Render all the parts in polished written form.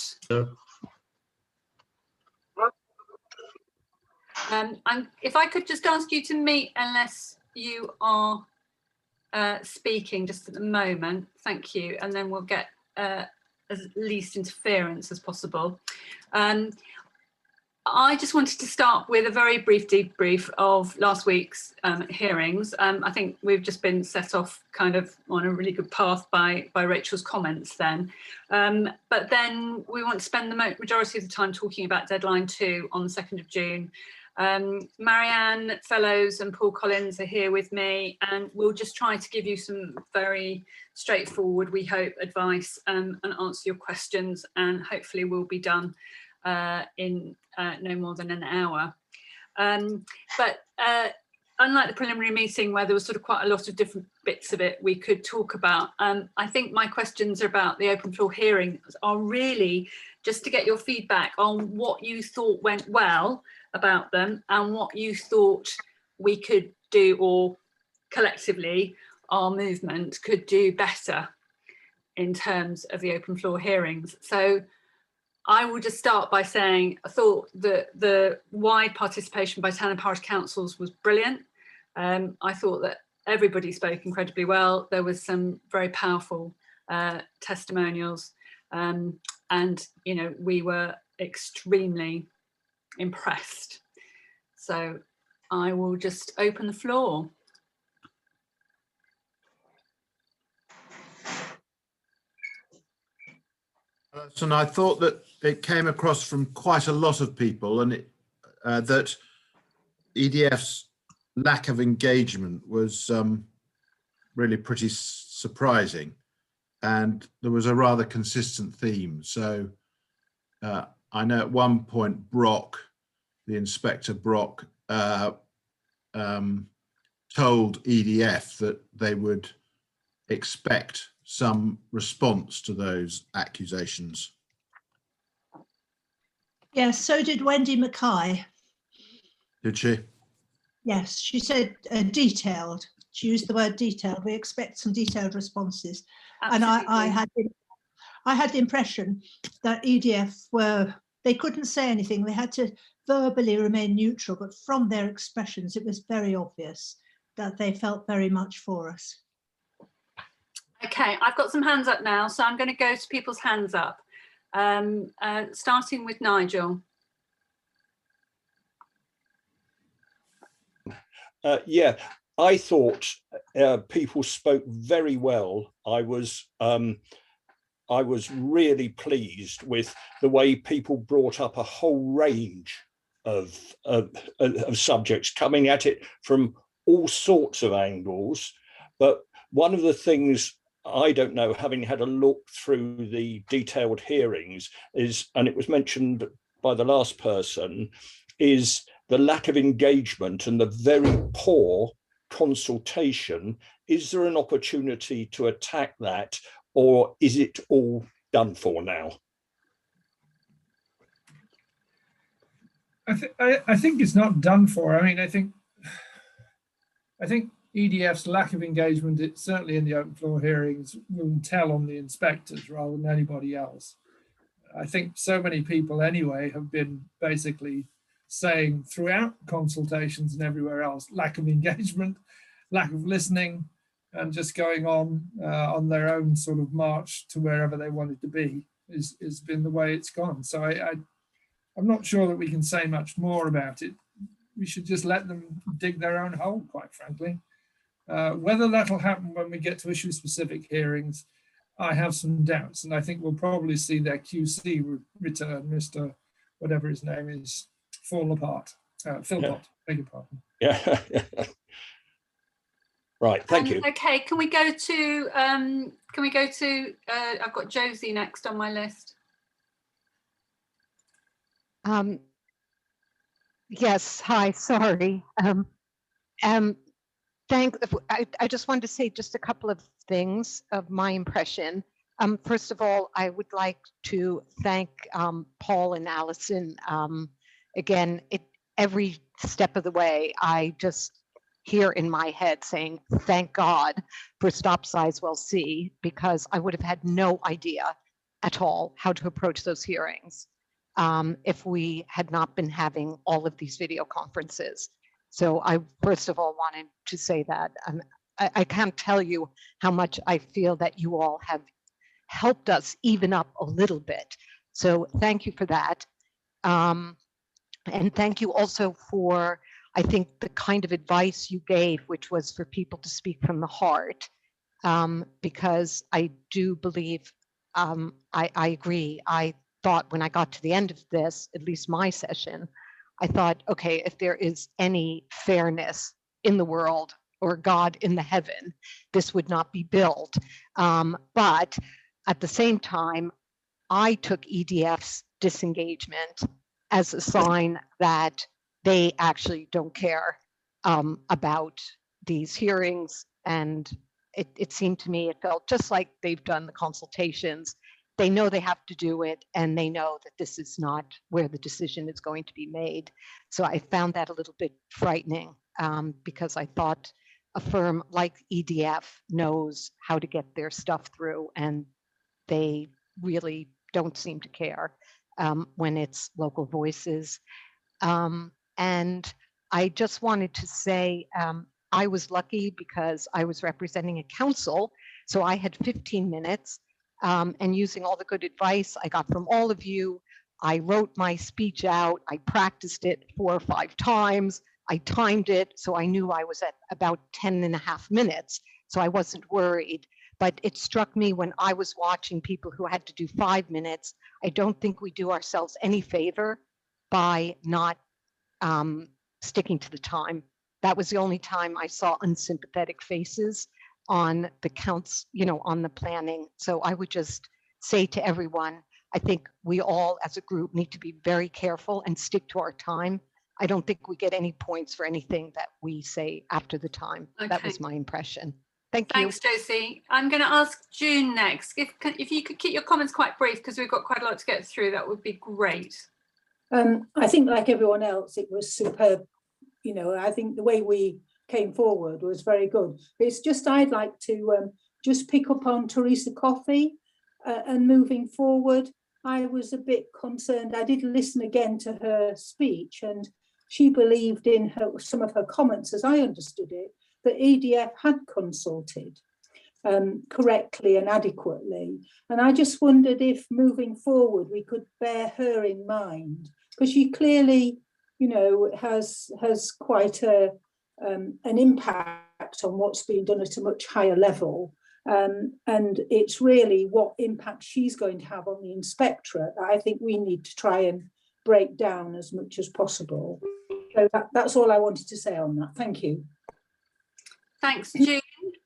start. If I could just ask you to mute unless you are speaking just at the moment, thank you, and then we'll get as least interference as possible. I just wanted to start with a very brief debrief of last week's hearings. I think we've just been set off kind of on a really good path by Rachel's comments then. But then we want to spend the majority of the time talking about deadline 2 on the 2nd of June. Marianne Fellows and Paul Collins are here with me, and we'll just try to give you some very straightforward, we hope, advice and answer your questions, and hopefully we'll be done in no more than an hour. But unlike the preliminary meeting where there was sort of quite a lot of different bits of it we could talk about, I think my questions about the open floor hearings are really just to get your feedback on what you thought went well about them and what you thought we could do, or collectively our movement could do better in terms of the open floor hearings. So I will just start by saying I thought that the wide participation by town and parish councils was brilliant. I thought that everybody spoke incredibly well. There was some very powerful testimonials, and you know, we were extremely impressed. So I will just open the floor. And I thought that it came across from quite a lot of people, and that EDF's lack of engagement was really pretty surprising, and there was a rather consistent theme. So I know at one point the Inspector Brock told EDF that they would expect some response to those accusations. Yes, so did Wendy Mackay. Did she? Yes, she said detailed. She used the word detailed. We expect some detailed responses. Absolutely. And I had the impression that EDF they couldn't say anything. They had to verbally remain neutral, but from their expressions, it was very obvious that they felt very much for us. Okay, I've got some hands up now, so I'm going to go to people's hands up, starting with Nigel. Yeah, I thought people spoke very well. I was really pleased with the way people brought up a whole range of subjects, coming at it from all sorts of angles. But one of the things, I don't know, having had a look through the detailed hearings, is, and it was mentioned by the last person, is the lack of engagement and the very poor consultation. Is there an opportunity to attack that, or is it all done for now? I think it's not done for. I mean, I think EDF's lack of engagement, certainly in the open floor hearings, will tell on the inspectors rather than anybody else. I think so many people anyway have been basically saying throughout consultations and everywhere else, lack of engagement, lack of listening, and just going on their own sort of march to wherever they wanted to be has been the way it's gone. So I'm not sure that we can say much more about it. We should just let them dig their own hole, quite frankly. Whether that'll happen when we get to issue-specific hearings, I have some doubts, and I think we'll probably see their QC return, Mr. whatever his name is, fall apart. Philpott, beg your pardon. Yeah. Right, thank you. Okay, can we go to I've got Josie next on my list. Yes, hi, sorry. I just wanted to say just a couple of things of my impression. First of all, I would like to thank Paul and Alison. Again, every step of the way, I just hear in my head saying, thank God for Stop Sizewell C, because I would have had no idea at all how to approach those hearings if we had not been having all of these video conferences. So I first of all wanted to say that I can't tell you how much I feel that you all have helped us even up a little bit. So thank you for that. And thank you also for, I think, the kind of advice you gave, which was for people to speak from the heart, because I do believe, I agree. I thought when I got to the end of this, at least my session, I thought, okay, if there is any fairness in the world or God in the heaven, this would not be built. But at the same time, I took EDF's disengagement as a sign that they actually don't care about these hearings. And it seemed to me, it felt just like they've done the consultations. They know they have to do it, and they know that this is not where the decision is going to be made. So I found that a little bit frightening because I thought a firm like EDF knows how to get their stuff through, and they really don't seem to care when it's local voices. And I just wanted to say I was lucky because I was representing a council, so I had 15 minutes. And using all the good advice I got from all of you, I wrote my speech out. I practiced it 4 or 5 times. I timed it, so I knew I was at about 10.5 minutes, so I wasn't worried. But it struck me when I was watching people who had to do 5 minutes, I don't think we do ourselves any favor by not sticking to the time. That was the only time I saw unsympathetic faces on the counts, on the planning. So I would just say to everyone, I think we all as a group need to be very careful and stick to our time. I don't think we get any points for anything that we say after the time. Okay. That was my impression. Thank you. Thanks, Josie. I'm going to ask June next. If you could keep your comments quite brief, because we've got quite a lot to get through, that would be great. I think, like everyone else, it was superb. I think the way we came forward was very good. It's just I'd like to just pick up on Teresa Coffey and moving forward. I was a bit concerned. I did listen again to her speech, and she believed in some of her comments, as I understood it, that EDF had consulted correctly and adequately. And I just wondered if moving forward we could bear her in mind, because she clearly, has quite an impact on what's being done at a much higher level. And it's really what impact she's going to have on the inspectorate that I think we need to try and break down as much as possible. So that's all I wanted to say on that. Thank you. Thanks, June.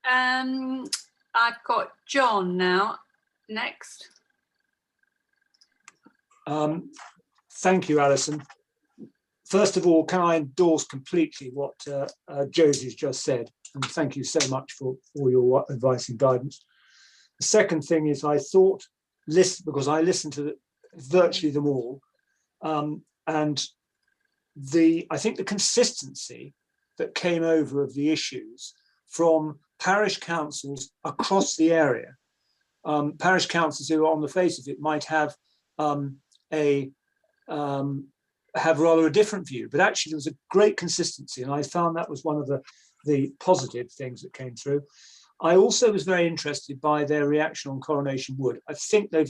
I've got John now next. Thank you, Alison. First of all, can I endorse completely what Josie's just said, and thank you so much for all your advice and guidance. The second thing is I thought, because I listened to virtually them all, and I think the consistency that came over of the issues from parish councils across the area, parish councils who on the face of it might have rather a different view, but actually there was a great consistency, and I found that was one of the positive things that came through. I also was very interested by their reaction on Coronation Wood. I think they're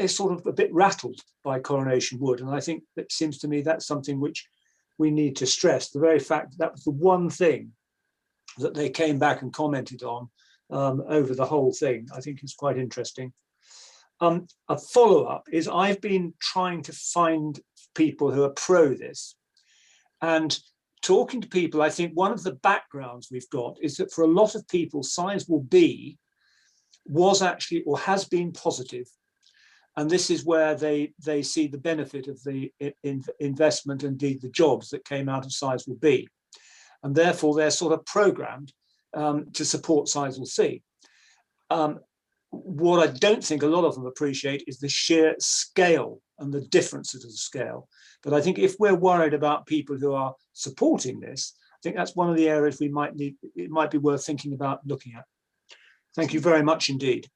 sort of a bit rattled by Coronation Wood, and I think it seems to me that's something which we need to stress. The very fact that was the one thing that they came back and commented on over the whole thing, I think is quite interesting. A follow-up is I've been trying to find people who are pro this, and talking to people, I think one of the backgrounds we've got is that for a lot of people, Sizewell B was actually or has been positive, and this is where they see the benefit of the investment, indeed the jobs that came out of Sizewell B, and therefore they're sort of programmed to support Sizewell C. What I don't think a lot of them appreciate is the sheer scale and the differences of the scale. But I think if we're worried about people who are supporting this, I think that's one of the areas it might be worth thinking about looking at. Thank you very much indeed.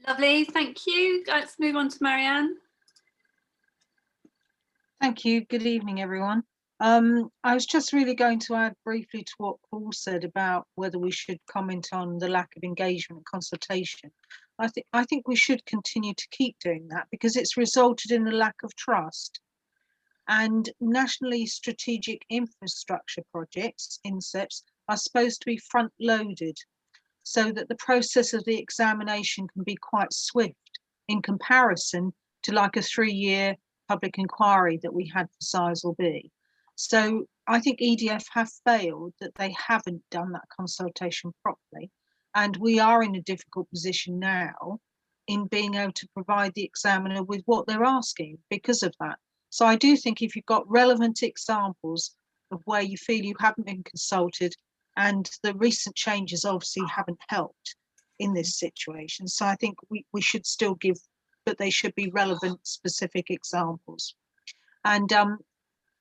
Lovely, thank you. Let's move on to Marianne. Thank you. Good evening, everyone. I was just really going to add briefly to what Paul said about whether we should comment on the lack of engagement and consultation. I think we should continue to keep doing that because it's resulted in a lack of trust. And nationally strategic infrastructure projects, INSEPs, are supposed to be front loaded so that the process of the examination can be quite swift in comparison to like a 3-year public inquiry that we had for Sizewell B. So I think EDF have failed that they haven't done that consultation properly. And we are in a difficult position now in being able to provide the examiner with what they're asking because of that. So I do think if you've got relevant examples of where you feel you haven't been consulted, and the recent changes obviously haven't helped in this situation. So I think we should still give, but they should be relevant, specific examples. And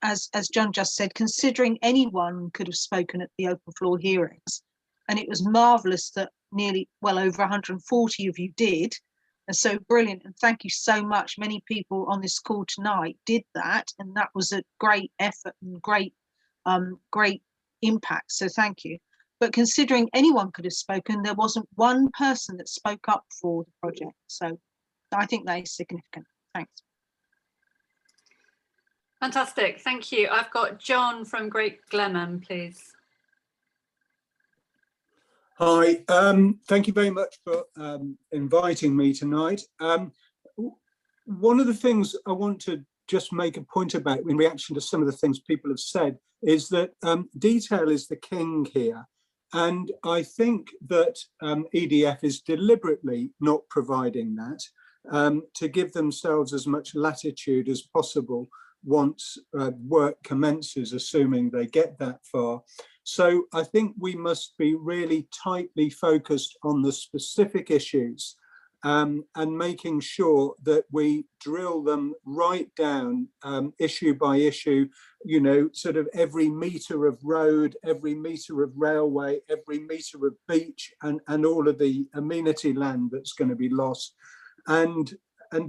as John just said, considering anyone could have spoken at the open floor hearings, and it was marvellous that nearly, well, over 140 of you did, and so brilliant, and thank you so much. Many people on this call tonight did that, and that was a great effort and great impact, so thank you. But considering anyone could have spoken, there wasn't one person that spoke up for the project, so I think that is significant. Thanks. Fantastic, thank you. I've got John from Great Glenham, please. Hi, thank you very much for inviting me tonight. One of the things I want to just make a point about in reaction to some of the things people have said is that detail is the king here. And I think that EDF is deliberately not providing that to give themselves as much latitude as possible once work commences, assuming they get that far. So I think we must be really tightly focused on the specific issues and making sure that we drill them right down issue by issue, you know, sort of every metre of road, every metre of railway, every metre of beach and all of the amenity land that's going to be lost. And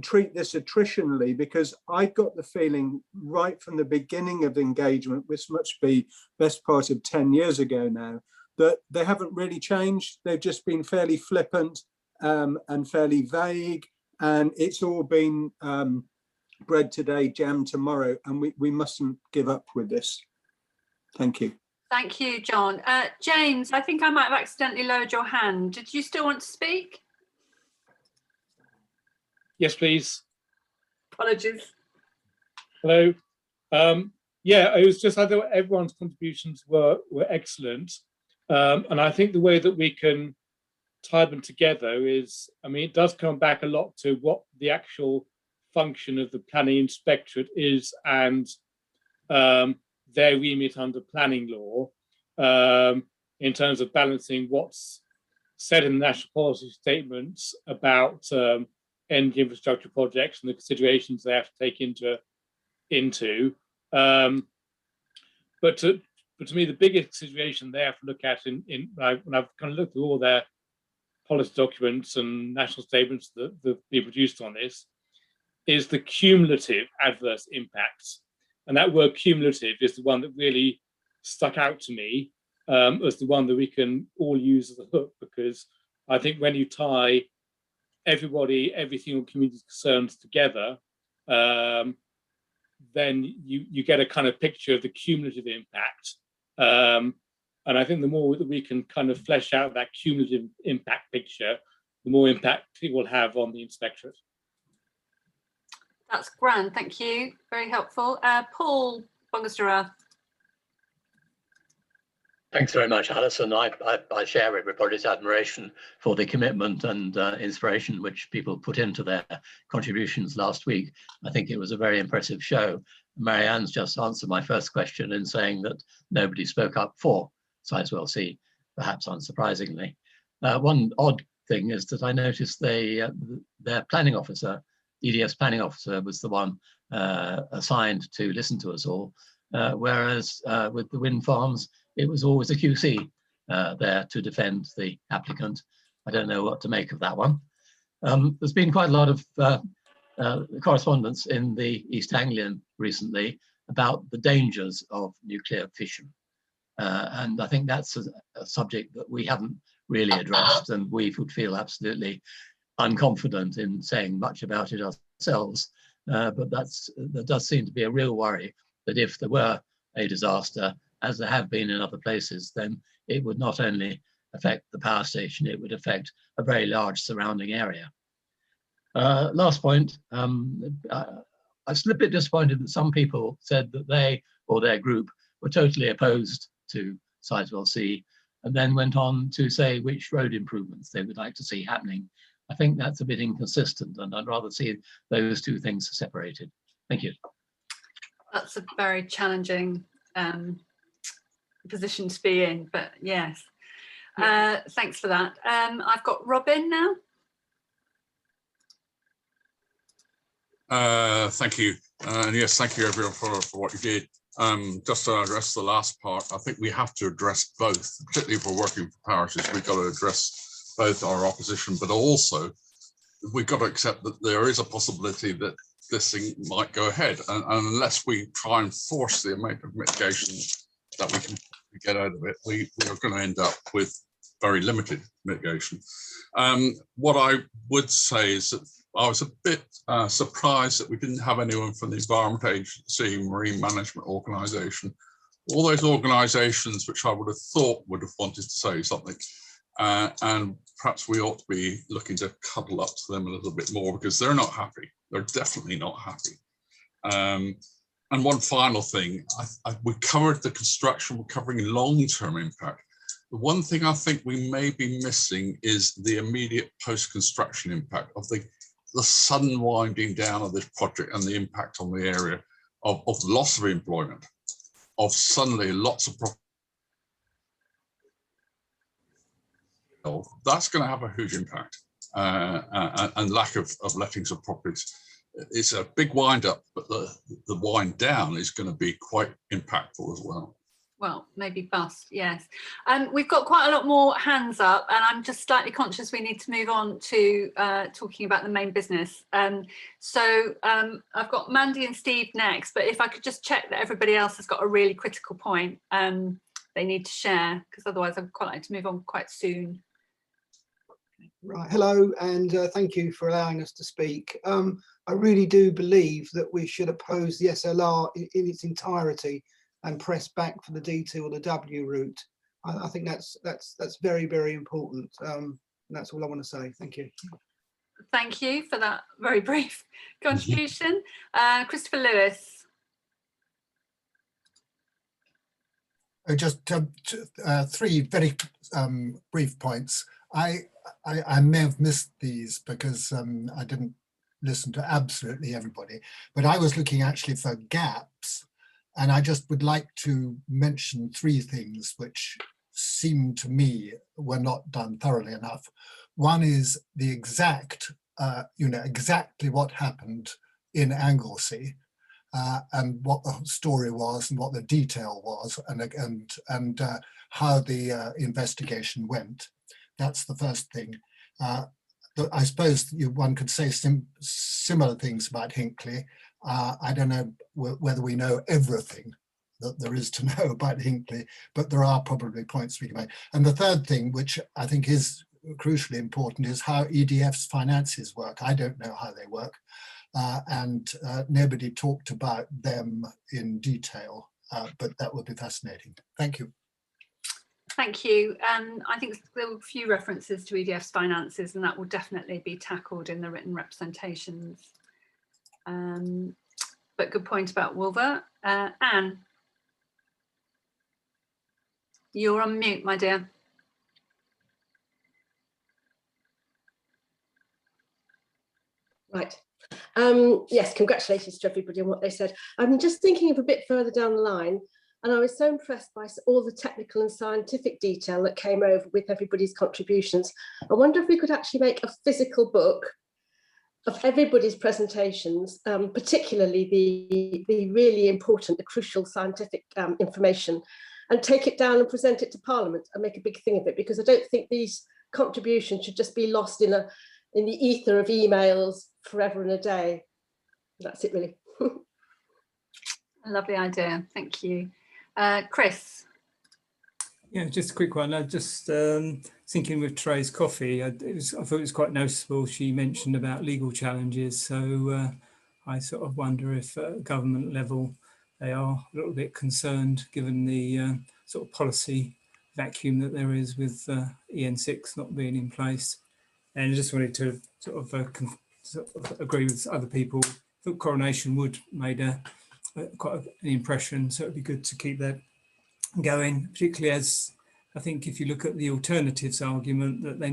treat this attritionally, because I got the feeling right from the beginning of engagement, which must be best part of 10 years ago now, that they haven't really changed. They've just been fairly flippant and fairly vague, and it's all been bread today, jam tomorrow, and we mustn't give up with this. Thank you. Thank you, John. James, I think I might have accidentally lowered your hand. Did you still want to speak? Yes, please. Apologies. Hello. Yeah, it was just I thought everyone's contributions were excellent, and I think the way that we can tie them together is, I mean, it does come back a lot to what the actual function of the planning inspectorate is and their remit under planning law in terms of balancing what's said in the national policy statements about energy infrastructure projects and the considerations they have to take into. But to me, the biggest consideration they have to look at when I've kind of looked at all their policy documents and national statements that have been produced on this is the cumulative adverse impacts. And that word cumulative is the one that really stuck out to me as the one that we can all use as a hook, because I think when you tie everybody, every single community concerns together, then you get a kind of picture of the cumulative impact. And I think the more that we can kind of flesh out that cumulative impact picture, the more impact it will have on the inspectorate. That's grand, thank you. Very helpful. Paul Bongastarath. Thanks very much, Alison. I share everybody's admiration for the commitment and inspiration which people put into their contributions last week. I think it was a very impressive show. Marianne's just answered my first question in saying that nobody spoke up for Sizewell C, perhaps unsurprisingly. One odd thing is that I noticed their planning officer, EDF's planning officer, was the one assigned to listen to us all, whereas with the wind farms, it was always a QC there to defend the applicant. I don't know what to make of that one. There's been quite a lot of correspondence in the East Anglian recently about the dangers of nuclear fission. And I think that's a subject that we haven't really addressed, and we would feel absolutely unconfident in saying much about it ourselves. But there does seem to be a real worry that if there were a disaster, as there have been in other places, then it would not only affect the power station, it would affect a very large surrounding area. Last point, I was a bit disappointed that some people said that they or their group were totally opposed to Sizewell C, and then went on to say which road improvements they would like to see happening. I think that's a bit inconsistent, and I'd rather see those two things separated. Thank you. That's a very challenging position to be in, but yes. Thanks for that. I've got Robin now. Thank you. And yes, thank you everyone for what you did. Just to address the last part, I think we have to address both, particularly if we're working for parishes, we've got to address both our opposition, but also we've got to accept that there is a possibility that this thing might go ahead. And unless we try and force the amount of mitigation that we can get out of it, we are going to end up with very limited mitigation. What I would say is that I was a bit surprised that we didn't have anyone from the Environment Agency, Marine Management Organisation, all those organisations which I would have thought would have wanted to say something. And perhaps we ought to be looking to cuddle up to them a little bit more, because they're not happy. They're definitely not happy. And one final thing, we covered the construction, we're covering long-term impact. The one thing I think we may be missing is the immediate post-construction impact of the sudden winding down of this project and the impact on the area of loss of employment, of suddenly lots of that's going to have a huge impact, and lack of lettings of properties. It's a big wind up, but the wind down is going to be quite impactful as well. Well, maybe bust, yes. We've got quite a lot more hands up, and I'm just slightly conscious we need to move on to talking about the main business. So I've got Mandy and Steve next, but if I could just check that everybody else has got a really critical point they need to share, because otherwise I'd quite like to move on quite soon. Right, hello, and thank you for allowing us to speak. I really do believe that we should oppose the SLR in its entirety and press back for the D2 or the W route. I think that's very, very important. And that's all I want to say. Thank you. Thank you for that very brief contribution. Christopher Lewis. Just three very brief points. I may have missed these because I didn't listen to absolutely everybody, but I was looking actually for gaps. And I just would like to mention three things which seem to me were not done thoroughly enough. One is the exact, exactly what happened in Anglesey, and what the story was and what the detail was, and how the investigation went. That's the first thing. I suppose one could say similar things about Hinckley. I don't know whether we know everything that there is to know about Hinckley, but there are probably points we can make. And the third thing, which I think is crucially important, is how EDF's finances work. I don't know how they work, and nobody talked about them in detail, but that would be fascinating. Thank you. Thank you. I think there were a few references to EDF's finances, and that will definitely be tackled in the written representations. But good point about Wolver. Anne, you're on mute, my dear. Right. Yes, congratulations to everybody on what they said. I'm just thinking of a bit further down the line, and I was so impressed by all the technical and scientific detail that came over with everybody's contributions. I wonder if we could actually make a physical book of everybody's presentations, particularly the really important, the crucial scientific information, and take it down and present it to Parliament and make a big thing of it, because I don't think these contributions should just be lost in in the ether of emails forever and a day. That's it, really. A lovely idea. Thank you. Chris. Yeah, just a quick one. I just thinking with Trey's coffee, I thought it was quite noticeable. She mentioned about legal challenges. So I sort of wonder if at government level they are a little bit concerned, given the sort of policy vacuum that there is with EN6 not being in place. And I just wanted to sort of agree with other people. I thought Coronation Wood made quite an impression, so it'd be good to keep that going, particularly as I think if you look at the alternatives argument, that they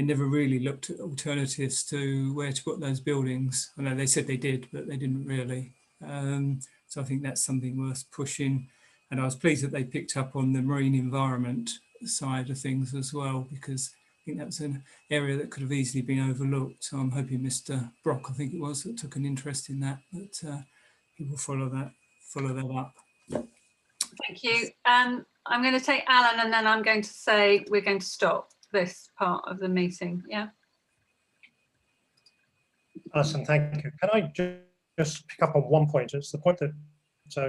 never really looked at alternatives to where to put those buildings. I know they said they did, but they didn't really. So I think that's something worth pushing. And I was pleased that they picked up on the marine environment side of things as well, because I think that's an area that could have easily been overlooked. So I'm hoping Mr. Brock, I think it was, that took an interest in that, but he will follow that up. Thank you. I'm going to take Alan, and then I'm going to say we're going to stop this part of the meeting. Yeah. Alison, thank you. Can I just pick up on one point? It's the point that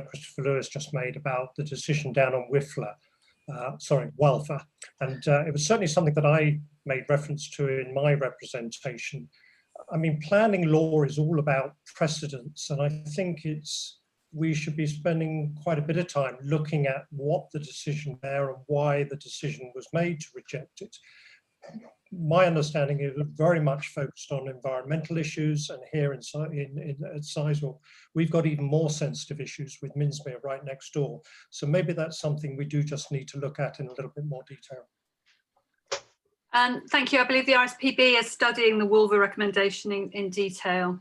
Christopher Lewis just made about the decision down on Walfer. And it was certainly something that I made reference to in my representation. I mean, planning law is all about precedents, and I think we should be spending quite a bit of time looking at what the decision there and why the decision was made to reject it. My understanding is very much focused on environmental issues, and here at Sizewell, we've got even more sensitive issues with Minsmere right next door. So maybe that's something we do just need to look at in a little bit more detail. Thank you. I believe the RSPB is studying the Wolver recommendation in detail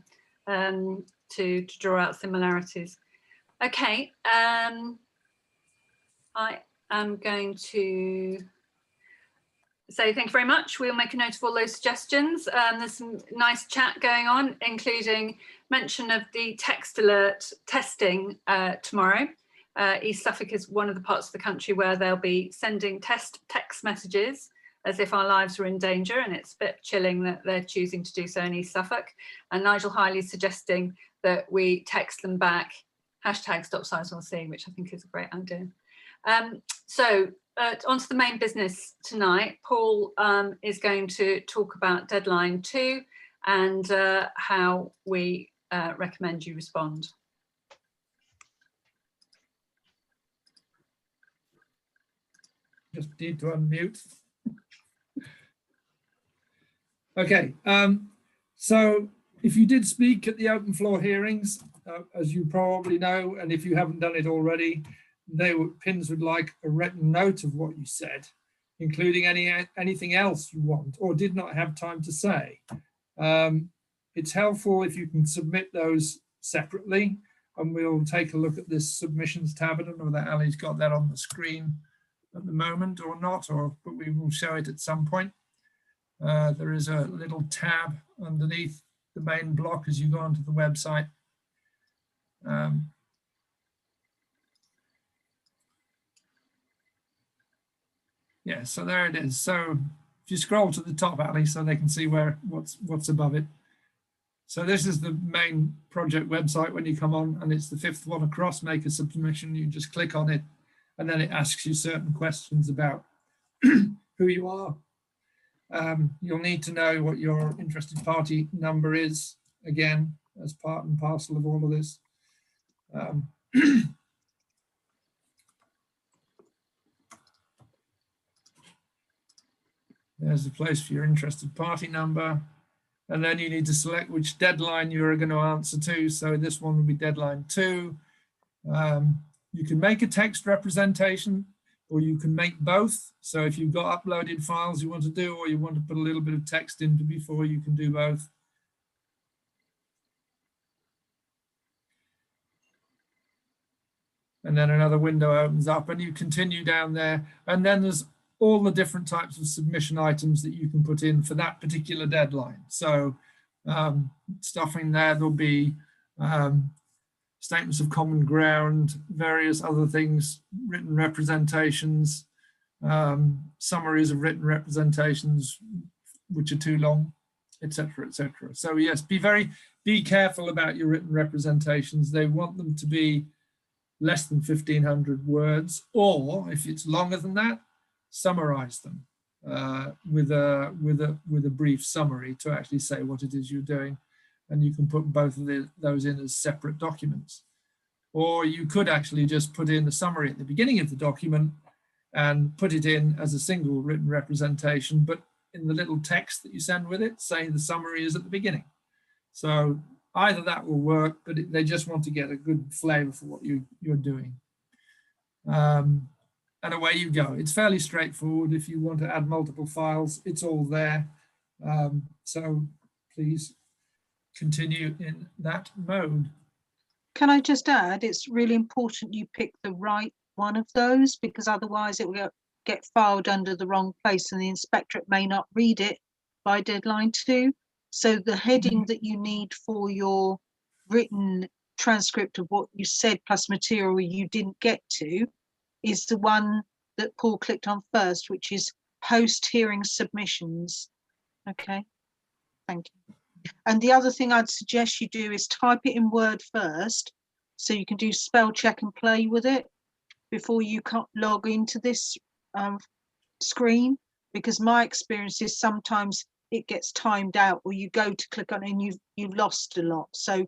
to draw out similarities. Okay, I am going to say thank you very much. We'll make a note of all those suggestions. There's some nice chat going on, including mention of the text alert testing tomorrow. East Suffolk is one of the parts of the country where they'll be sending text messages as if our lives were in danger, and it's a bit chilling that they're choosing to do so in East Suffolk. And Nigel Hiley is suggesting that we text them back #StopSizewellC, which I think is a great idea. So on to the main business tonight. Paul is going to talk about deadline 2 and how we recommend you respond. Just need to unmute. Okay, so if you did speak at the open floor hearings, as you probably know, and if you haven't done it already, PINS would like a written note of what you said, including anything else you want or did not have time to say. It's helpful if you can submit those separately, and we'll take a look at this submissions tab. I don't know whether Ali's got that on the screen at the moment or not, but we will show it at some point. There is a little tab underneath the main block as you go onto the website. Yeah, so there it is. So if you scroll to the top, Ali, so they can see what's above it. So this is the main project website when you come on, and it's the 5th one across. Make a submission, you just click on it, and then it asks you certain questions about who you are. You'll need to know what your interested party number is, again, as part and parcel of all of this. There's a place for your interested party number, and then you need to select which deadline you're going to answer to. So this one will be deadline 2. You can make a text representation, or you can make both. So if you've got uploaded files you want to do, or you want to put a little bit of text in before, you can do both. And then another window opens up and you continue down there. And then there's all the different types of submission items that you can put in for that particular deadline. So stuff in there, there'll be statements of common ground, various other things, written representations, summaries of written representations, which are too long, etc., etc. So yes, be careful about your written representations. They want them to be less than 1,500 words, or if it's longer than that, summarize them with a brief summary to actually say what it is you're doing, and you can put both of those in as separate documents. Or you could actually just put in the summary at the beginning of the document and put it in as a single written representation, but in the little text that you send with it, say the summary is at the beginning. So either that will work, but they just want to get a good flavor for what you're doing. And away you go. It's fairly straightforward. If you want to add multiple files, it's all there. So please continue in that mode. Can I just add, it's really important you pick the right one of those, because otherwise it will get filed under the wrong place and the inspectorate may not read it by deadline 2. So the heading that you need for your written transcript of what you said plus material you didn't get to is the one that Paul clicked on first, which is post-hearing submissions. Okay, thank you. And the other thing I'd suggest you do is type it in Word first, so you can do spell check and play with it before you log into this screen, because my experience is sometimes it gets timed out, or you go to click on it and you've lost a lot. So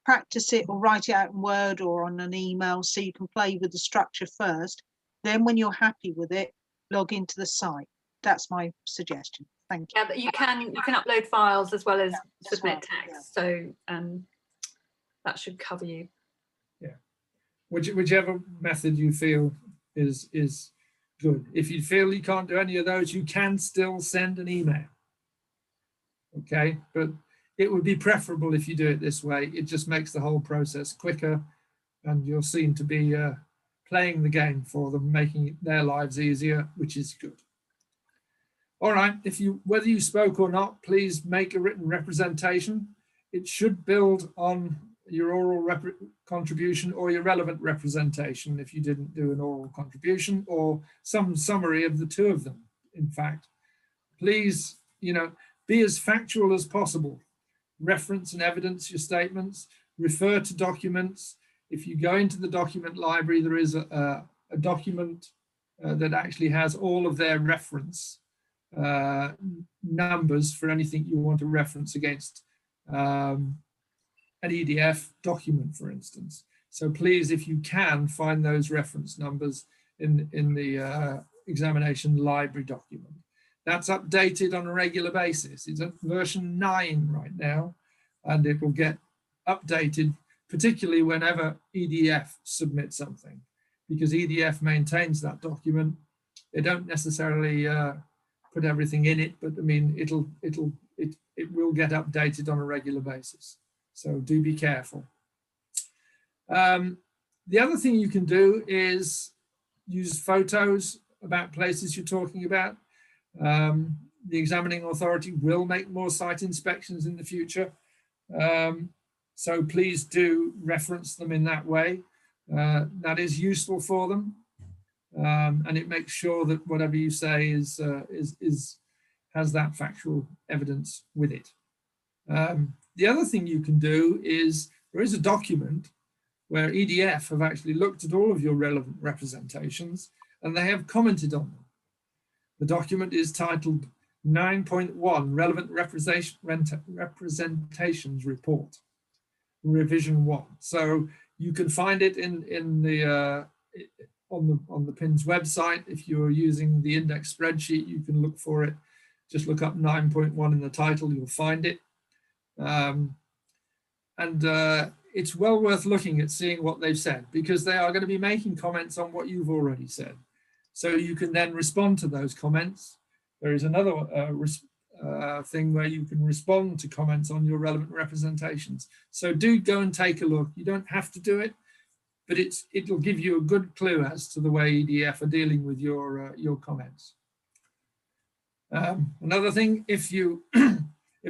practice it or write it out in Word or on an email so you can play with the structure first. Then when you're happy with it, log into the site. That's my suggestion. Thank you. Yeah, but you can upload files as well as submit right, text. So that should cover you. Yeah, whichever method you feel is good. If you feel you can't do any of those, you can still send an email. Okay, but it would be preferable if you do it this way. It just makes the whole process quicker, and you're seen to be playing the game for them, making their lives easier, which is good. All right, whether you spoke or not, please make a written representation. It should build on your oral contribution or your relevant representation if you didn't do an oral contribution, or some summary of the two of them. In fact, please, be as factual as possible. Reference and evidence your statements, refer to documents. If you go into the document library, there is a document that actually has all of their reference numbers for anything you want to reference against an EDF document, for instance. So please, if you can, find those reference numbers in the examination library document. That's updated on a regular basis. It's at version 9 right now, and it will get updated, particularly whenever EDF submits something, because EDF maintains that document. They don't necessarily put everything in it, but I mean, it will get updated on a regular basis. So do be careful. The other thing you can do is use photos about places you're talking about. The examining authority will make more site inspections in the future. So please do reference them in that way. That is useful for them. And it makes sure that whatever you say has that factual evidence with it. The other thing you can do is, there is a document where EDF have actually looked at all of your relevant representations and they have commented on them. The document is titled 9.1 Relevant Representations Report, Revision 1. So you can find it in the on the PIN's website. If you're using the index spreadsheet, you can look for it. Just look up 9.1 in the title, you'll find it. It's well worth looking at, seeing what they've said, because they are going to be making comments on what you've already said. So you can then respond to those comments. There is another thing where you can respond to comments on your relevant representations. So do go and take a look. You don't have to do it, but it'll give you a good clue as to the way EDF are dealing with your comments. Another thing, if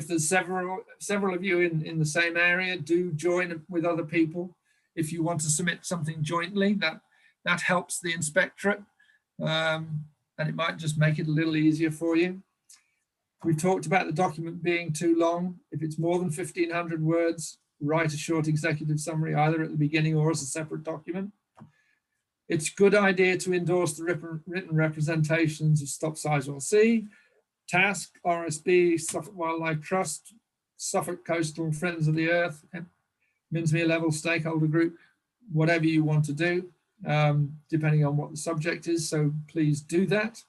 there's several of you in the same area, do join with other people. If you want to submit something jointly, that helps the inspectorate, and it might just make it a little easier for you. We've talked about the document being too long. If it's more than 1,500 words, write a short executive summary either at the beginning or as a separate document. It's a good idea to endorse the written representations of Stop Sizewell C, TASC, RSB, Suffolk Wildlife Trust, Suffolk Coastal Friends of the Earth, Minsmere Level Stakeholder Group, whatever you want to do, depending on what the subject is. So please do that.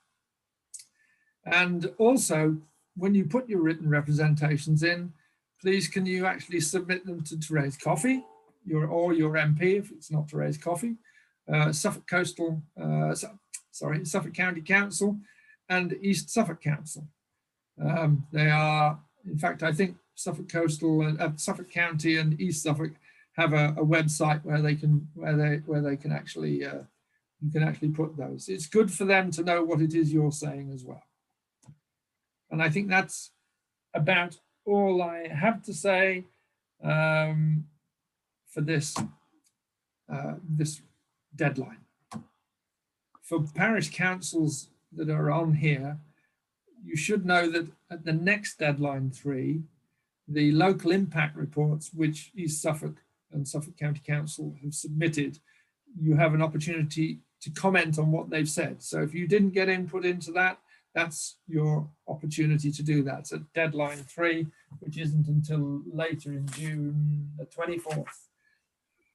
And also, when you put your written representations in, please can you actually submit them to Therese Coffey, or your MP if it's not Therese Coffey, Suffolk County Council and East Suffolk Council. They are, in fact, I think Suffolk Coastal and Suffolk County and East Suffolk have a website where they can actually you can actually put those. It's good for them to know what it is you're saying as well. And I think that's about all I have to say for this this deadline. For parish councils that are on here, you should know that at the next deadline 3, the local impact reports, which East Suffolk and Suffolk County Council have submitted, you have an opportunity to comment on what they've said. So if you didn't get input into that, that's your opportunity to do that. It's at deadline 3, which isn't until later in June the 24th.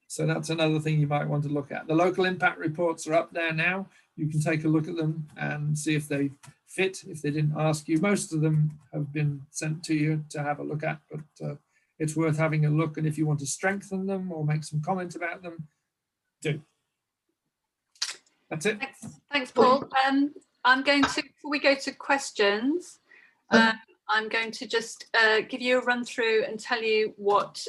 So that's another thing you might want to look at. The local impact reports are up there now. You can take a look at them and see if they fit, if they didn't ask you. Most of them have been sent to you to have a look at, but it's worth having a look. And if you want to strengthen them or make some comment about them, do. That's it. Thanks, Paul. I'm going to, before we go to questions, I'm going to just give you a run through and tell you what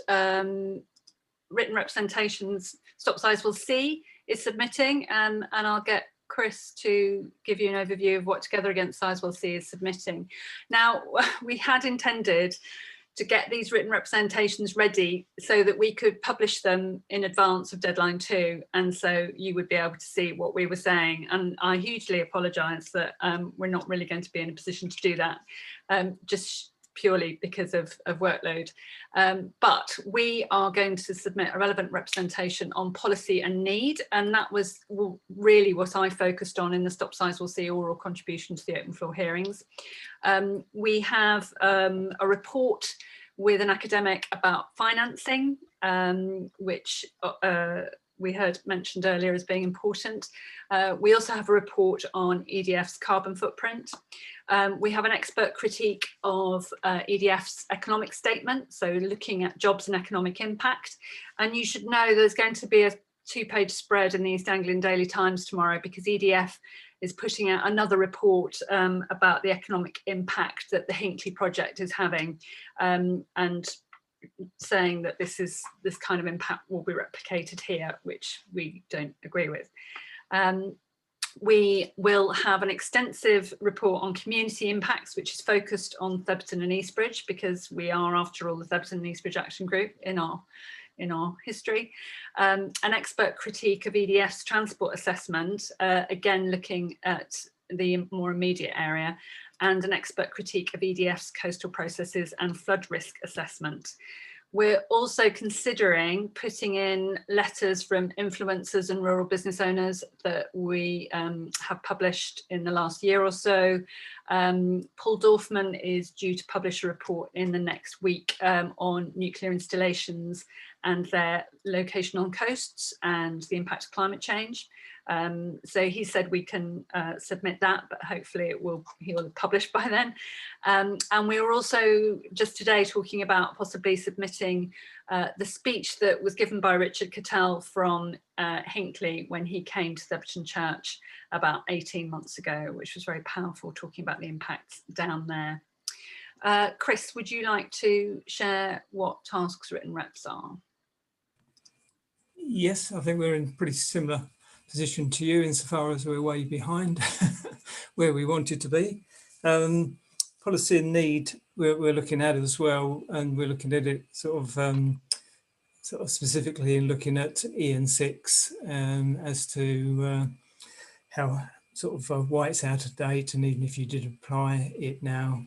written representations Stop Sizewell C is submitting, and I'll get Chris to give you an overview of what Together Against Sizewell C is submitting. Now, we had intended to get these written representations ready so that we could publish them in advance of deadline 2, and so you would be able to see what we were saying. And I hugely apologise that we're not really going to be in a position to do that, just purely because of workload. But we are going to submit a relevant representation on policy and need, and that was really what I focused on in the Stop Sizewell C oral contribution to the open floor hearings. We have a report with an academic about financing, which we heard mentioned earlier as being important. We also have a report on EDF's carbon footprint. We have an expert critique of EDF's economic statement, so looking at jobs and economic impact. And you should know there's going to be a 2-page spread in the East Anglian Daily Times tomorrow, because EDF is putting out another report about the economic impact that the Hinckley project is having, and saying that this kind of impact will be replicated here, which we don't agree with. We will have an extensive report on community impacts, which is focused on Theberton and Eastbridge, because we are, after all, the Theberton and Eastbridge Action Group in our history. An expert critique of EDF's transport assessment, again looking at the more immediate area, and an expert critique of EDF's coastal processes and flood risk assessment. We're also considering putting in letters from influencers and rural business owners that we have published in the last year or so. Paul Dorfman is due to publish a report in the next week on nuclear installations and their location on coasts and the impact of climate change. So he said we can submit that, but hopefully he will publish by then. And we were also just today talking about possibly submitting the speech that was given by Richard Cattell from Hinckley when he came to Theberton Church about 18 months ago, which was very powerful, talking about the impacts down there. Chris, would you like to share what tasks written reps are? Yes, I think we're in pretty similar position to you insofar as we're way behind where we wanted to be. Policy and need we're looking at as well, and we're looking at it sort of specifically in looking at EN6 as to how sort of why it's out of date, and even if you did apply it now,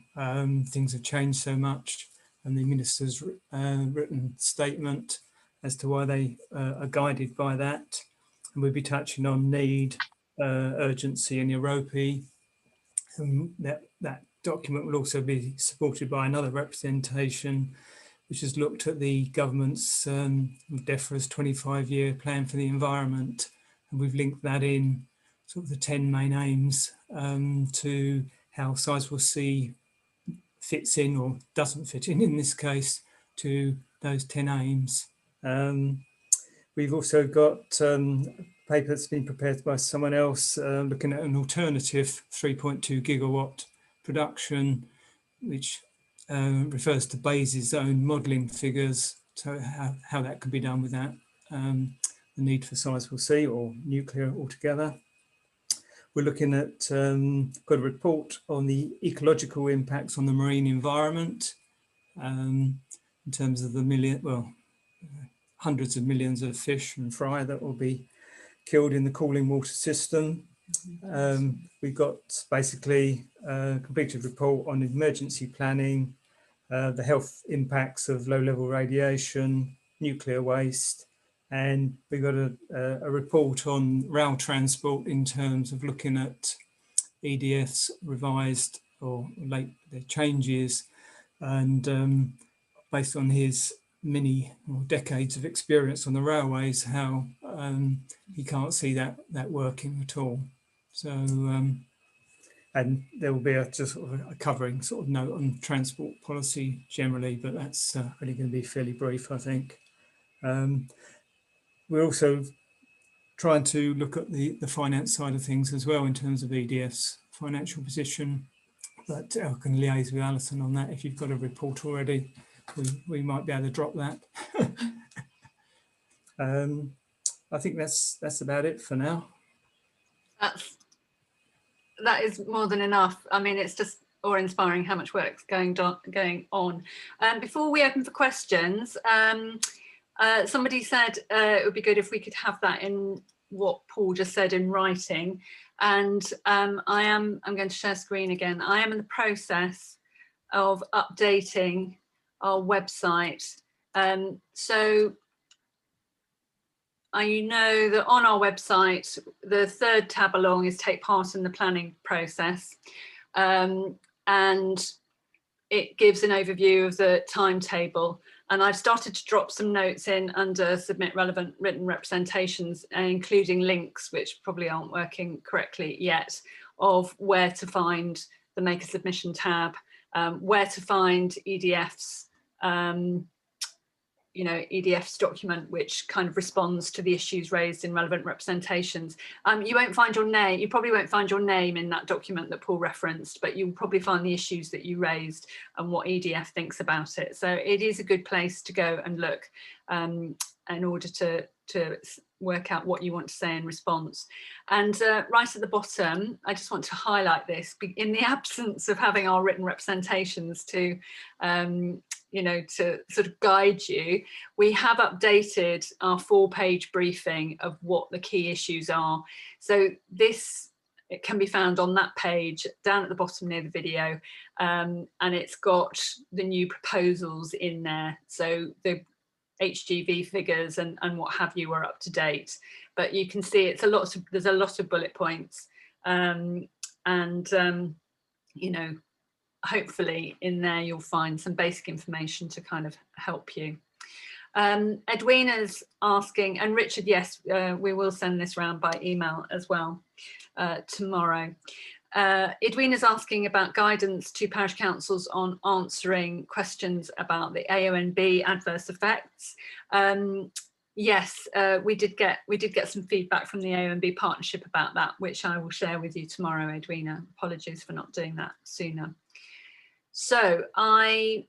things have changed so much, and the minister's written statement as to why they are guided by that. And we'll be touching on need, urgency and EUROPE. That document will also be supported by another representation which has looked at the government's DEFRA's 25-year plan for the environment. And we've linked that in sort of the 10 main aims to how Sizewell C fits in or doesn't fit in this case, to those 10 aims. We've also got a paper that's been prepared by someone else looking at an alternative 3.2 gigawatt production, which refers to Bayes' own modelling figures, so how that could be done without the need for Sizewell C or nuclear altogether. We're looking at, got a report on the ecological impacts on the marine environment in terms of the hundreds of millions of fish and fry that will be killed in the cooling water system. We've got basically a completed report on emergency planning, the health impacts of low-level radiation, nuclear waste, and we've got a report on rail transport in terms of looking at EDF's revised or late changes, and based on his many decades of experience on the railways, how he can't see that working at all. So, and there will be a covering sort of note on transport policy generally, but that's only going to be fairly brief, I think. We're also trying to look at the finance side of things as well in terms of EDF's financial position, but I can liaise with Alison on that. If you've got a report already, we might be able to drop that. I think that's about it for now. That is more than enough. I mean, it's just awe-inspiring how much work's going on. Before we open for questions, somebody said it would be good if we could have that in what Paul just said in writing. And I'm going to share screen again. I am in the process of updating our website. So I know that on our website, the third tab along is take part in the planning process. And it gives an overview of the timetable. And I've started to drop some notes in under submit relevant written representations, including links, which probably aren't working correctly yet, of where to find the make a submission tab, where to find EDF's EDF's document, which kind of responds to the issues raised in relevant representations. You won't find your name, you probably won't find your name in that document that Paul referenced, but you'll probably find the issues that you raised and what EDF thinks about it. So it is a good place to go and look in order to work out what you want to say in response. And right at the bottom, I just want to highlight this, in the absence of having our written representations to to sort of guide you, we have updated our 4-page briefing of what the key issues are. So it can be found on that page down at the bottom near the video, and it's got the new proposals in there. So the HGV figures and what have you are up to date, but you can see there's a lot of bullet points, hopefully in there you'll find some basic information to kind of help you. Edwina's asking, and Richard, yes, we will send this round by email as well tomorrow. Edwina's asking about guidance to parish councils on answering questions about the AONB adverse effects. Yes, we did get some feedback from the AONB partnership about that, which I will share with you tomorrow, Edwina. Apologies for not doing that sooner. So I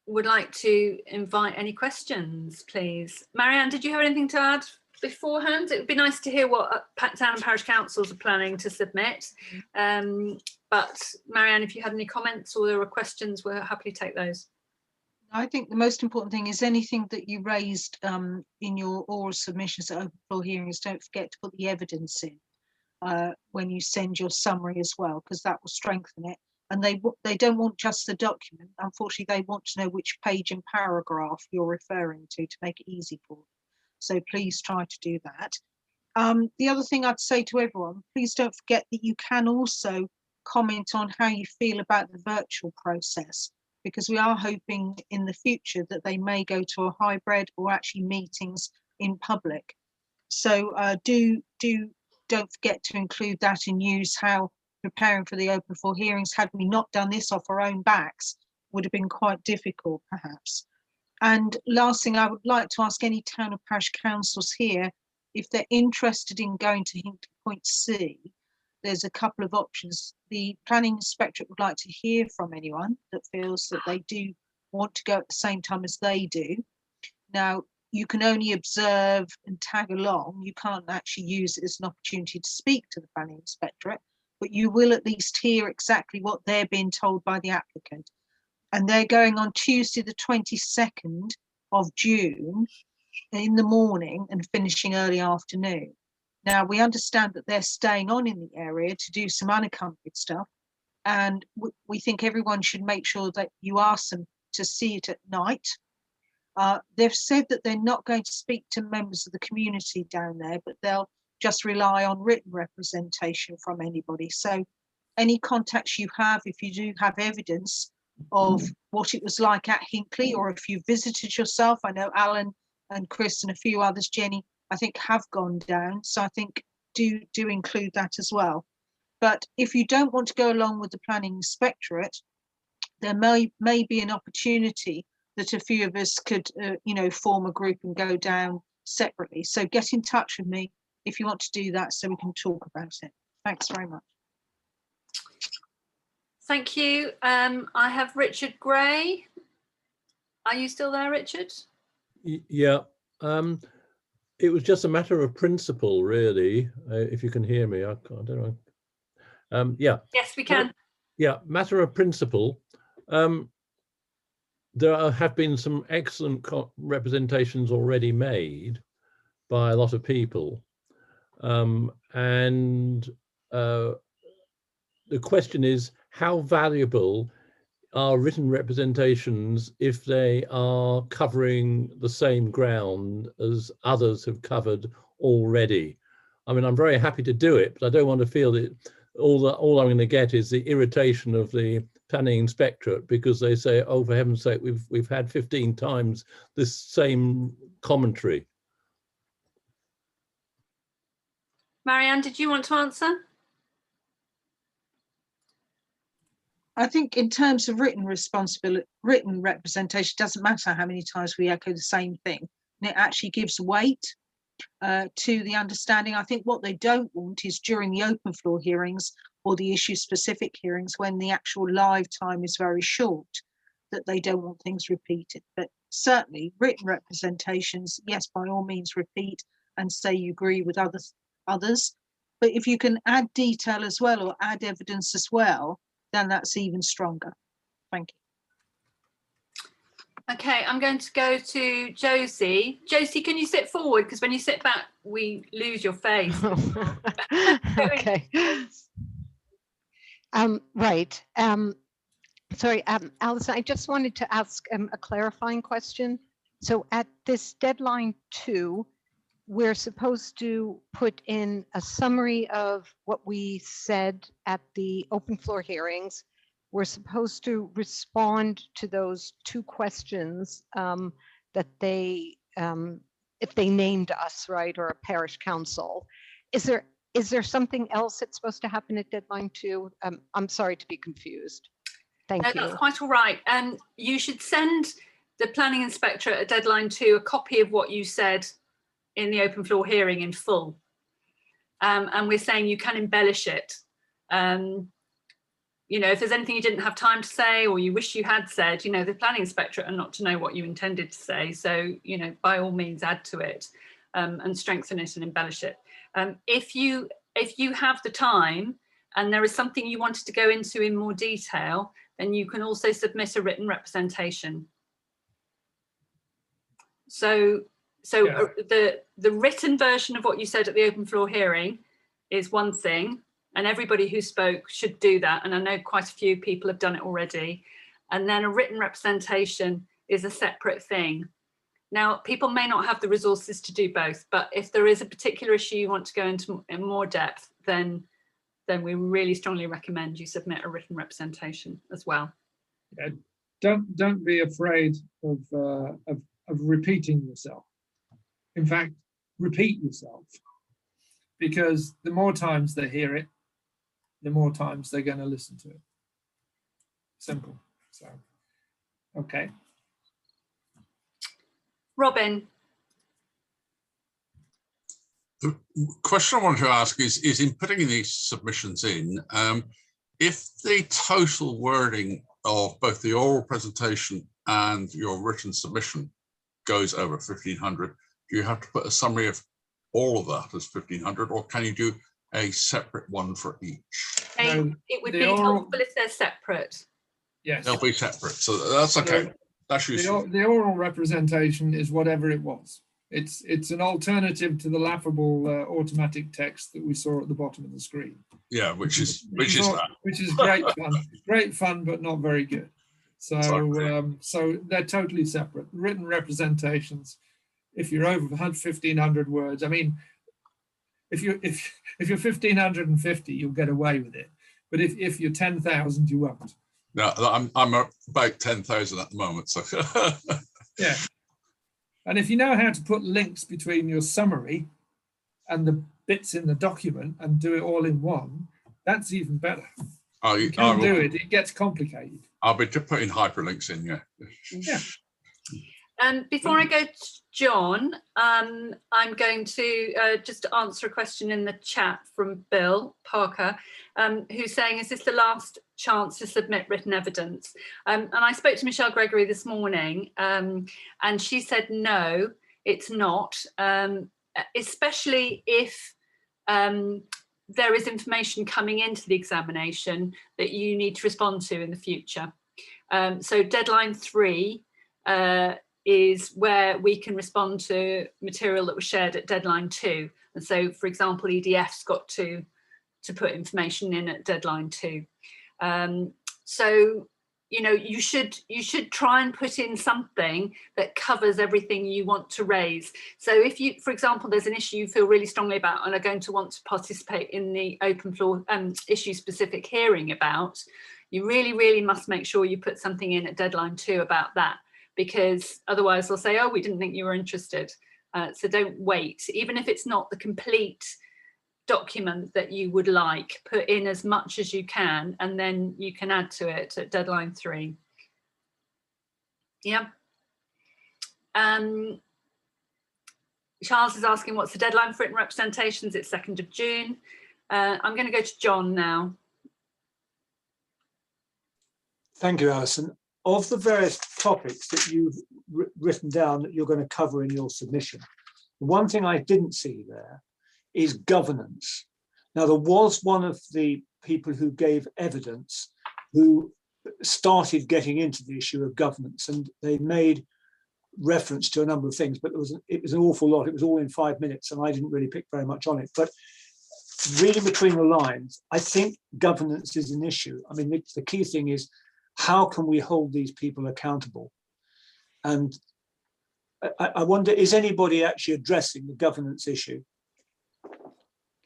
would like to invite any questions, please. Marianne, did you have anything to add beforehand? It would be nice to hear what town and parish councils are planning to submit. But Marianne, if you had any comments or there were questions, we're happy to take those. I think the most important thing is anything that you raised in your oral submissions at open floor hearings, don't forget to put the evidence in. when you send your summary as well, because that will strengthen it. And they don't want just the document. Unfortunately, they want to know which page and paragraph you're referring to make it easy for them. So please try to do that. The other thing I'd say to everyone, please don't forget that you can also comment on how you feel about the virtual process, because we are hoping in the future that they may go to a hybrid or actually meetings in public. So don't forget to include that and use how preparing for the open floor hearings, had we not done this off our own backs, would have been quite difficult perhaps. And last thing, I would like to ask any town or parish councils here, if they're interested in going to Hinkley Point C, there's a couple of options. The planning inspectorate would like to hear from anyone that feels that they do want to go at the same time as they do. Now, you can only observe and tag along. You can't actually use it as an opportunity to speak to the planning inspectorate, but you will at least hear exactly what they're being told by the applicant. And they're going on Tuesday, the 22nd of June in the morning and finishing early afternoon. Now, we understand that they're staying on in the area to do some unaccompanied stuff. And we think everyone should make sure that you ask them to see it at night. They've said that they're not going to speak to members of the community down there, but they'll just rely on written representation from anybody. So any contacts you have, if you do have evidence of what it was like at Hinkley, or if you visited yourself, I know Alan and Chris and a few others, Jenny, I think have gone down. So I think do include that as well. But if you don't want to go along with the planning inspectorate, there may be an opportunity that a few of us could, form a group and go down separately. So get in touch with me if you want to do that so we can talk about it. Thanks very much. Thank you. I have Richard Gray. Are you still there, Richard? Yeah. It was just a matter of principle, really. If you can hear me, I don't know. Yeah. Yes, we can. Yeah, matter of principle. There have been some excellent representations already made by a lot of people. And the question is, how valuable are written representations if they are covering the same ground as others have covered already? I mean, I'm very happy to do it, but I don't want to feel that all I'm going to get is the irritation of the planning inspectorate because they say, oh, for heaven's sake, we've had 15 times this same commentary. Marianne, did you want to answer? I think in terms of written representation, it doesn't matter how many times we echo the same thing. And it actually gives weight to the understanding. I think what they don't want is during the open floor hearings or the issue specific hearings, when the actual live time is very short, that they don't want things repeated. But certainly written representations, yes, by all means repeat and say you agree with others. But if you can add detail as well or add evidence as well, then that's even stronger. Thank you. Okay, I'm going to go to Josie. Josie, can you sit forward? Because when you sit back, we lose your face. Okay. Right. Sorry, Alison, I just wanted to ask a clarifying question. So at this deadline 2, we're supposed to put in a summary of what we said at the open floor hearings. We're supposed to respond to those 2 questions that they, if they named us, right, or a parish council. Is there something else that's supposed to happen at deadline 2? I'm sorry to be confused. Thank you. That's quite all right. And you should send the planning inspector at deadline 2 a copy of what you said in the open floor hearing in full. And we're saying you can embellish it. If there's anything you didn't have time to say or you wish you had said, the planning inspectorate are not to know what you intended to say. So, by all means add to it and strengthen it and embellish it. If you have the time and there is something you wanted to go into in more detail, then you can also submit a written representation. So yeah. The written version of what you said at the open floor hearing is one thing, and everybody who spoke should do that. And I know quite a few people have done it already. And then a written representation is a separate thing. Now, people may not have the resources to do both, but if there is a particular issue you want to go into in more depth, then we really strongly recommend you submit a written representation as well. Yeah, don't be afraid of repeating yourself. In fact, repeat yourself, because the more times they hear it, the more times they're going to listen to it. Simple. So, okay. Robin. The question I wanted to ask is in putting these submissions in, if the total wording of both the oral presentation and your written submission goes over 1,500, do you have to put a summary of all of that as 1,500, or can you do a separate one for each? It would be helpful if they're separate. Yes. They'll be separate, so that's okay. That's useful. The oral representation is whatever it was. It's an alternative to the laughable automatic text that we saw at the bottom of the screen. Yeah, which is great fun. Great fun, but not very good. So so they're totally separate. Written representations, if you're over 1,500 words, I mean, if you're 1,550, you'll get away with it. But if you're 10,000, you won't. No, I'm about 10,000 at the moment. So yeah. And if you know how to put links between your summary and the bits in the document and do it all in one, that's even better. You can do it. It gets complicated. I'll be just putting hyperlinks in, yeah. Yeah. Before I go to John, I'm going to just answer a question in the chat from Bill Parker, who's saying, is this the last chance to submit written evidence? And I spoke to Michelle Gregory this morning, and she said, no, it's not, especially if there is information coming into the examination that you need to respond to in the future. So deadline 3 is where we can respond to material that was shared at deadline 2. And so, for example, EDF's got to put information in at deadline 2. So, you know, you should try and put in something that covers everything you want to raise. So if you, for example, there's an issue you feel really strongly about and are going to want to participate in the open floor issue specific hearing about, you really, really must make sure you put something in at deadline 2 about that, because otherwise they'll say, oh, we didn't think you were interested. So don't wait, even if it's not the complete document that you would like, put in as much as you can, and then you can add to it at deadline 3. Yeah. Charles is asking, what's the deadline for written representations? It's 2nd of June. I'm going to go to John now. Thank you, Alison. Of the various topics that you've written down that you're going to cover in your submission, one thing I didn't see there is governance. Now, there was one of the people who gave evidence who started getting into the issue of governance, and they made reference to a number of things, but it was an awful lot. It was all in 5 minutes, and I didn't really pick very much on it. But reading between the lines, I think governance is an issue. I mean, the key thing is, how can we hold these people accountable? And I wonder, is anybody actually addressing the governance issue?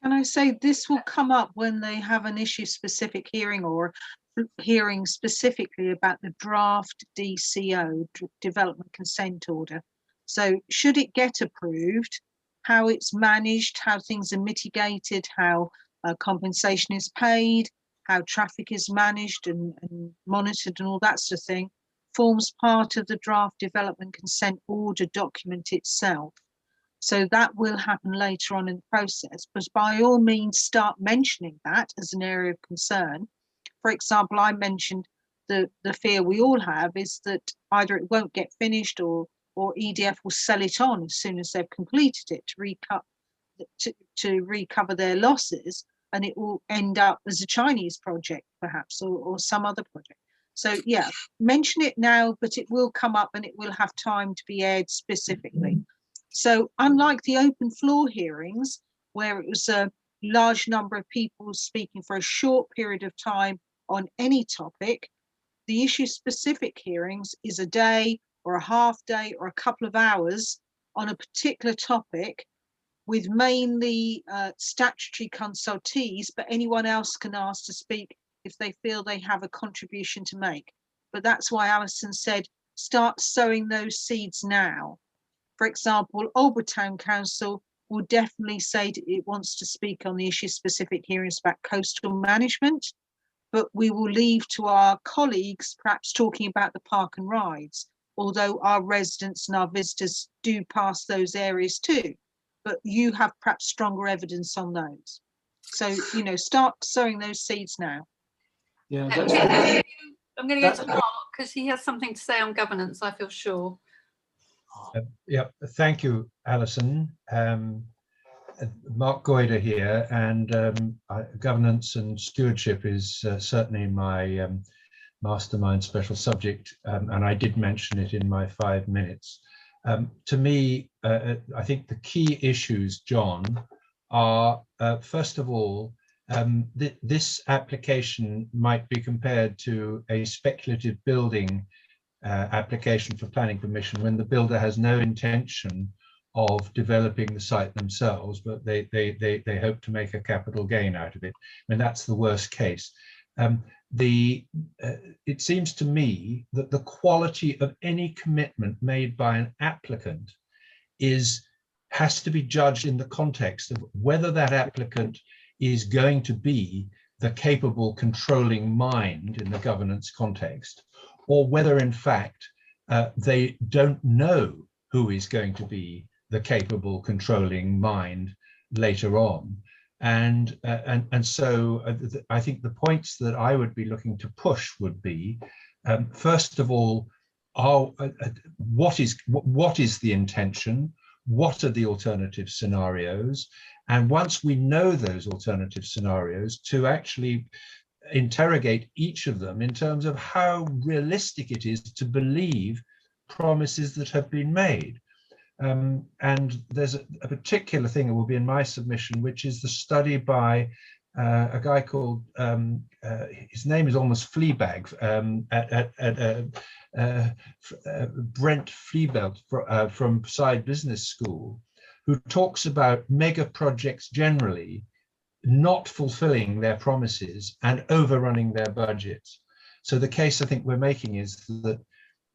Can I say this will come up when they have an issue specific hearing or hearing specifically about the draft DCO, Development Consent Order. So should it get approved, how it's managed, how things are mitigated, how compensation is paid, how traffic is managed and monitored and all that sort of thing, forms part of the draft Development Consent Order document itself. So that will happen later on in the process, but by all means start mentioning that as an area of concern. For example, I mentioned the fear we all have is that either it won't get finished or EDF will sell it on as soon as they've completed it to recover their losses, and it will end up as a Chinese project perhaps or some other project. So yeah, mention it now, but it will come up and it will have time to be aired specifically. So unlike the open floor hearings, where it was large number of people speaking for a short period of time on any topic. The issue-specific hearings is a day or a half day or a couple of hours on a particular topic, with mainly statutory consultees, but anyone else can ask to speak if they feel they have a contribution to make. But that's why Alison said, start sowing those seeds now. For example, Albury Town Council will definitely say it wants to speak on the issue-specific hearings about coastal management, but we will leave to our colleagues perhaps talking about the park and rides, although our residents and our visitors do pass those areas too. But you have perhaps stronger evidence on those. So, you know, start sowing those seeds now. Yeah, I'm going to go to Mark because he has something to say on governance, I feel sure. Yeah, thank you, Alison. Mark Goyder here, and governance and stewardship is certainly my mastermind special subject, and I did mention it in my 5 minutes. To me, I think the key issues, John, are first of all, this application might be compared to a speculative building application for planning permission when the builder has no intention of developing the site themselves, but they hope to make a capital gain out of it. I mean, that's the worst case. It seems to me that the quality of any commitment made by an applicant has to be judged in the context of whether that applicant is going to be the capable controlling mind in the governance context, or whether in fact they don't know who is going to be the capable controlling mind later on. And so I think the points that I would be looking to push would be, first of all, what is the intention? What are the alternative scenarios? And once we know those alternative scenarios, to actually interrogate each of them in terms of how realistic it is to believe promises that have been made. And there's a particular thing that will be in my submission, which is the study by a guy called, his name is almost Fleabag, Brent Fleabag from Side Business School, who talks about mega projects generally not fulfilling their promises and overrunning their budgets. So the case I think we're making is that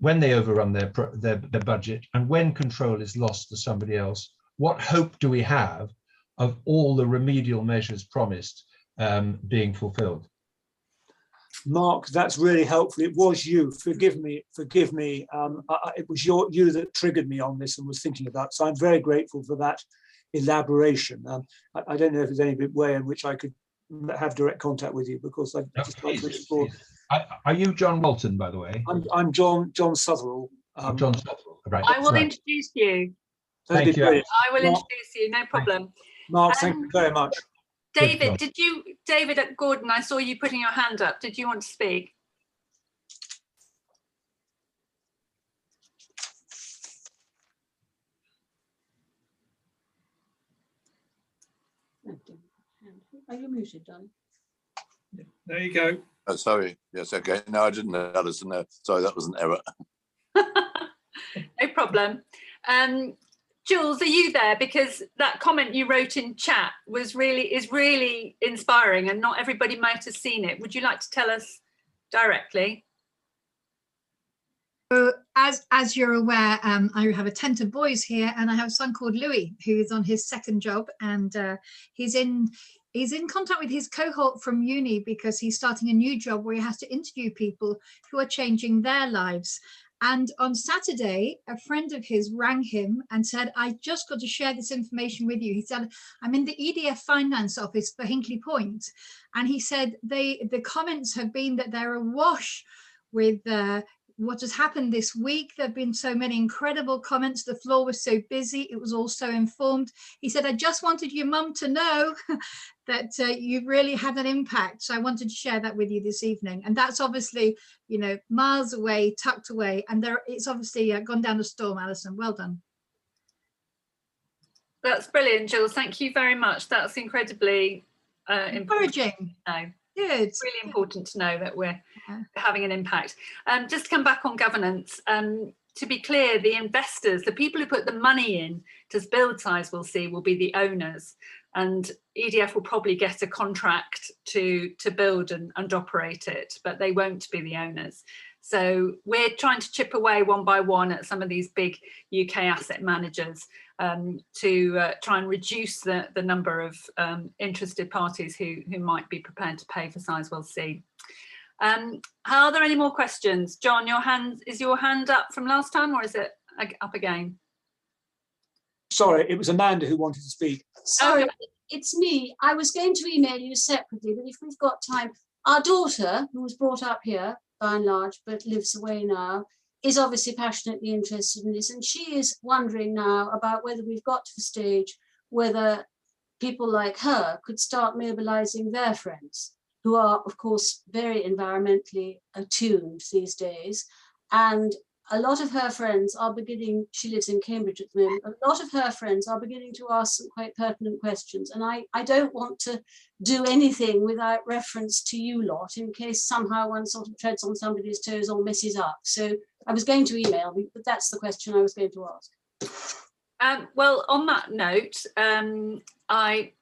when they overrun their budget and when control is lost to somebody else, what hope do we have of all the remedial measures promised being fulfilled? Mark, that's really helpful. It was you. Forgive me. It was you that triggered me on this and was thinking about. So I'm very grateful for that elaboration. I don't know if there's any way in which I could have direct contact with you, because I just like to explore. Are you John Walton, by the way? I'm John Sizewell. John Sizewell. Right. I will introduce you. Thank you. I will introduce you. No problem. Mark, thank you very much. David, David at Gordon, I saw you putting your hand up. Did you want to speak? Are you muted, darling? There you go. Oh, sorry. Yes, okay. No, I didn't know, Alison. No, sorry, that was an error. No problem. Jules, are you there? Because that comment you wrote in chat is really inspiring, and not everybody might have seen it. Would you like to tell us directly? So as you're aware, I have a tent of boys here, and I have a son called Louis who is on his second job, and he's in contact with his cohort from uni because he's starting a new job where he has to interview people who are changing their lives. And on Saturday, a friend of his rang him and said, I just got to share this information with you. He said, I'm in the EDF finance office for Hinkley Point. And he said, the comments have been that they're awash with what has happened this week. There have been so many incredible comments. The floor was so busy. It was all so informed. He said, I just wanted your mum to know that you've really had an impact. So I wanted to share that with you this evening. And that's obviously, you know, miles away, tucked away. And it's obviously gone down a storm, Alison. Well done. That's brilliant, Jules. Thank you very much. That's incredibly encouraging. Good. It's really important to know that we're having an impact. Just to come back on governance, to be clear, the investors, the people who put the money in to build Sizewell C will be the owners, and EDF will probably get a contract to build and operate it, but they won't be the owners. So we're trying to chip away one by one at some of these big UK asset managers to try and reduce the number of interested parties who might be prepared to pay for Sizewell C. Are there any more questions? John, is your hand up from last time, or is it up again? Sorry, it was Amanda who wanted to speak. Sorry, it's me. I was going to email you separately, but if we've got time, our daughter, who was brought up here by and large, but lives away now, is obviously passionately interested in this, and she is wondering now about whether we've got to the stage whether people like her could start mobilizing their friends, who are, of course, very environmentally attuned these days. And a lot of her friends are beginning, she lives in Cambridge at the moment, a lot of her friends are beginning to ask some quite pertinent questions. And I don't want to do anything without reference to you lot in case somehow one sort of treads on somebody's toes or messes up. So I was going to email, but that's the question I was going to ask. Well, on that note, I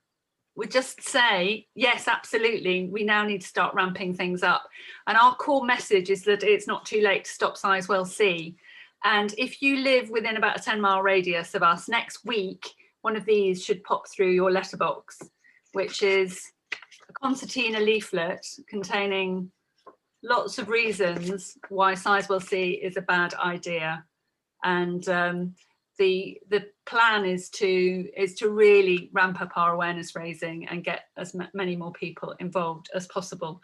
would just say, yes, absolutely. We now need to start ramping things up. And our core message is that it's not too late to stop Sizewell C. And if you live within about a 10-mile radius of us, next week, one of these should pop through your letterbox, which is a concertina leaflet containing lots of reasons why Sizewell C is a bad idea. And the plan is to really ramp up our awareness raising and get as many more people involved as possible.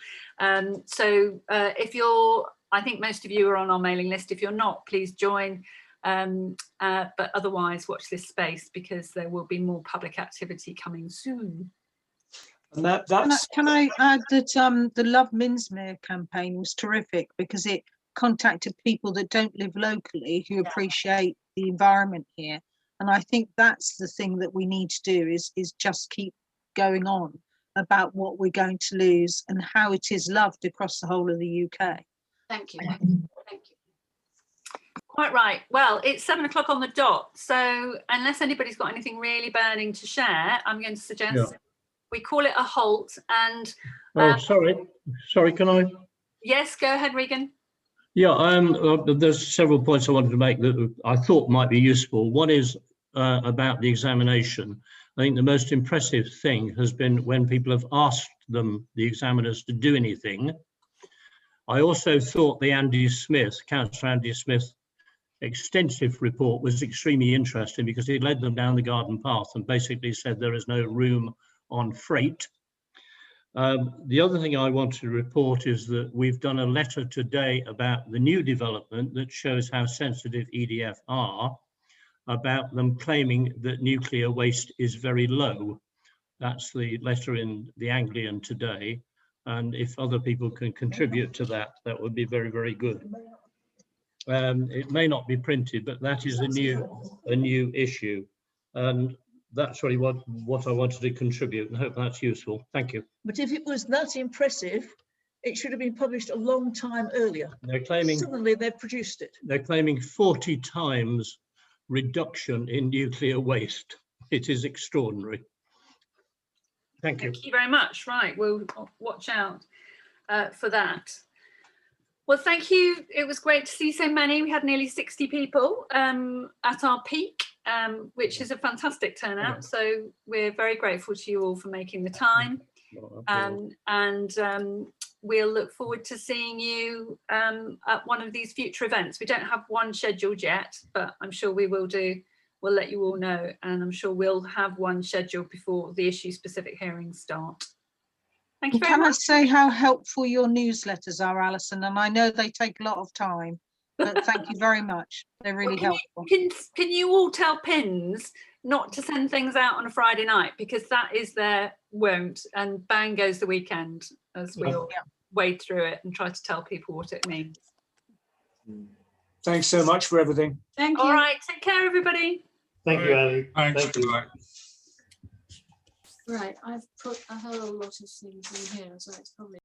So if you're, I think most of you are on our mailing list. If you're not, please join. But otherwise, watch this space because there will be more public activity coming soon. And that's... Can I add that the Love Minsmere campaign was terrific because it contacted people that don't live locally who appreciate the environment here, and I think that's the thing that we need to do is just keep going on about what we're going to lose and how it is loved across the whole of the UK. Thank you. Thank you. Quite right. Well, it's 7 o'clock on the dot, so unless anybody's got anything really burning to share, I'm going to suggest we call it a halt. And sorry, can I? Yes, go ahead, Regan. Yeah, there's several points I wanted to make that I thought might be useful. One is about the examination. I think the most impressive thing has been when people have asked them, the examiners, to do anything. I also thought the Councillor Andy Smith extensive report was extremely interesting because he led them down the garden path and basically said there is no room on freight. The other thing I want to report is that we've done a letter today about the new development that shows how sensitive EDF are about them claiming that nuclear waste is very low. That's the letter in the Anglian today. And if other people can contribute to that, that would be very, very good. It may not be printed, but that is a new issue. And that's really what I wanted to contribute, and hope that's useful. Thank you. But if it was that impressive, it should have been published a long time earlier. They're claiming suddenly they've produced it. They're claiming 40 times reduction in nuclear waste. It is extraordinary. Thank you. Thank you very much. Right, we'll watch out for that. Well, thank you. It was great to see so many. We had nearly 60 people at our peak, which is a fantastic turnout. So we're very grateful to you all for making the time. And we'll look forward to seeing you at one of these future events. We don't have one scheduled yet, but I'm sure we will do. We'll let you all know, and I'm sure we'll have one scheduled before the issue-specific hearings start. Thank you very much. Can I say how helpful your newsletters are, Alison? And I know they take a lot of time, but thank you very much. They're really helpful. Can you all tell PINs not to send things out on a Friday night, because that is their wont, and bang goes the weekend as we all wade through it and try to tell people what it means. Thanks so much for everything. Thank you. All right, take care, everybody. Thank you, Ali. Thanks. Thank you. Right, I've put a whole lot of things in here, so it's probably